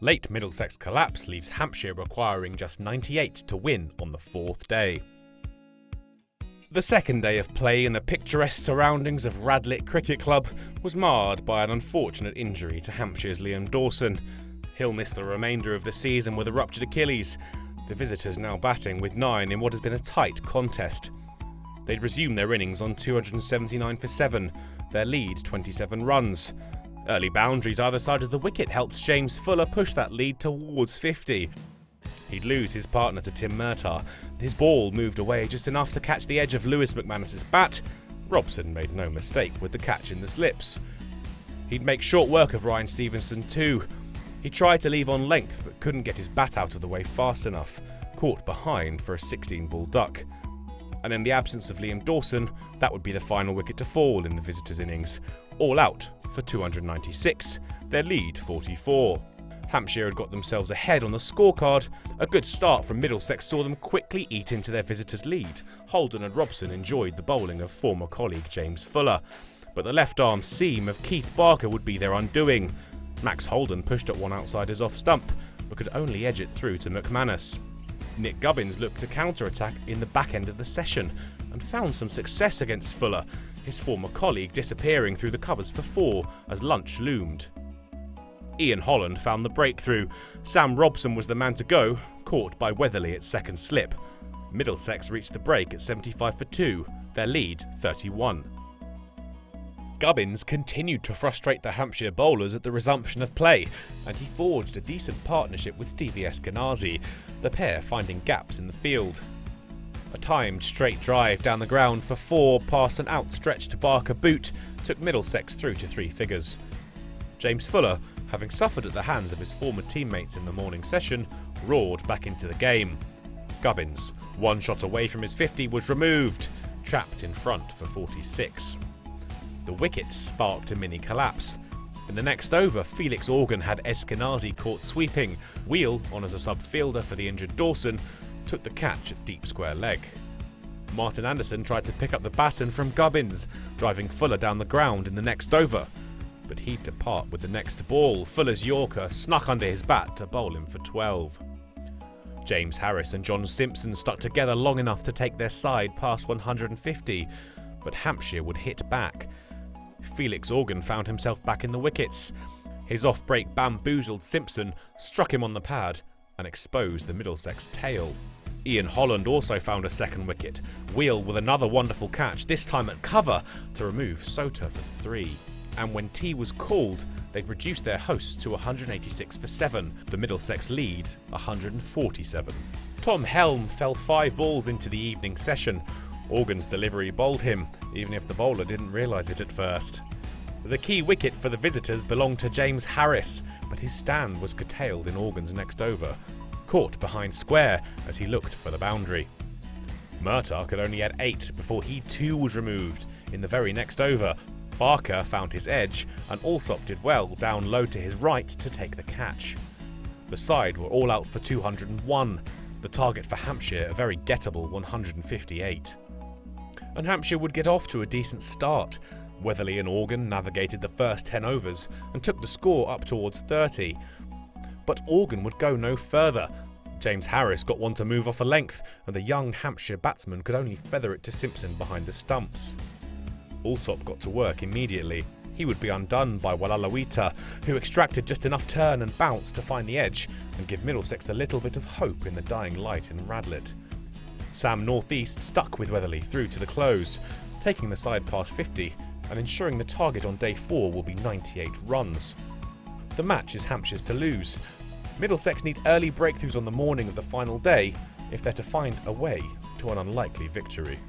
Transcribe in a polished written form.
Late Middlesex collapse leaves Hampshire requiring just 98 to win on the fourth day. The second day of play in the picturesque surroundings of Radlett Cricket Club was marred by an unfortunate injury to Hampshire's Liam Dawson. He'll miss the remainder of the season with a ruptured Achilles. The visitors now batting with 9 in what has been a tight contest. They'd resumed their innings on 279 for 7, their lead 27 runs. Early boundaries either side of the wicket helped James Fuller push that lead towards 50. He'd lose his partner to Tim Murtagh. His ball moved away just enough to catch the edge of Lewis McManus's bat. Robson made no mistake with the catch in the slips. He'd make short work of Ryan Stevenson too. He tried to leave on length but couldn't get his bat out of the way fast enough, caught behind for a 16-ball duck. And in the absence of Liam Dawson, that would be the final wicket to fall in the visitors' innings. All out for 296, their lead 44. Hampshire had got themselves ahead on the scorecard. A good start from Middlesex saw them quickly eat into their visitors' lead. Holden and Robson enjoyed the bowling of former colleague James Fuller. But the left-arm seam of Keith Barker would be their undoing. Max Holden pushed at one outsider's off stump, but could only edge it through to McManus. Nick Gubbins looked to counter-attack in the back end of the session and found some success against Fuller, his former colleague disappearing through the covers for 4 as lunch loomed. Ian Holland found the breakthrough. Sam Robson was the man to go, caught by Weatherly at second slip. Middlesex reached the break at 75 for 2, their lead 31. Gubbins continued to frustrate the Hampshire bowlers at the resumption of play, and he forged a decent partnership with Stevie Eskenazi, the pair finding gaps in the field. A timed straight drive down the ground for 4 past an outstretched Barker boot took Middlesex through to 3 figures. James Fuller, having suffered at the hands of his former teammates in the morning session, roared back into the game. Gubbins, 1 shot away from his 50, was removed, trapped in front for 46. The wickets sparked a mini collapse. In the next over, Felix Organ had Eskenazi caught sweeping. Wheel, on as a sub-fielder for the injured Dawson, took the catch at deep square leg. Martin Anderson tried to pick up the baton from Gubbins, driving Fuller down the ground in the next over. But he'd depart with the next ball. Fuller's Yorker snuck under his bat to bowl him for 12. James Harris and John Simpson stuck together long enough to take their side past 150, but Hampshire would hit back. Felix Organ found himself back in the wickets. His off-break bamboozled Simpson, struck him on the pad, and exposed the Middlesex tail. Ian Holland also found a second wicket. Wheel with another wonderful catch, this time at cover, to remove Sota for 3. And when tea was called, they'd reduced their hosts to 186 for 7, the Middlesex lead 147. Tom Helm fell 5 balls into the evening session. Organ's delivery bowled him, even if the bowler didn't realise it at first. The key wicket for the visitors belonged to James Harris, but his stand was curtailed in Organ's next over, caught behind square as he looked for the boundary. Murtagh could only add 8 before he too was removed in the very next over. Barker found his edge, and Alsop did well down low to his right to take the catch. The side were all out for 201, the target for Hampshire a very gettable 158. And Hampshire would get off to a decent start. Weatherly and Organ navigated the first 10 overs and took the score up towards 30. But Organ would go no further. James Harris got one to move off a length, and the young Hampshire batsman could only feather it to Simpson behind the stumps. Alsop got to work immediately. He would be undone by Walalawita, who extracted just enough turn and bounce to find the edge and give Middlesex a little bit of hope in the dying light in Radlett. Sam Northeast stuck with Weatherly through to the close, taking the side past 50 and ensuring the target on day 4 will be 98 runs. The match is Hampshire's to lose. Middlesex need early breakthroughs on the morning of the final day if they're to find a way to an unlikely victory.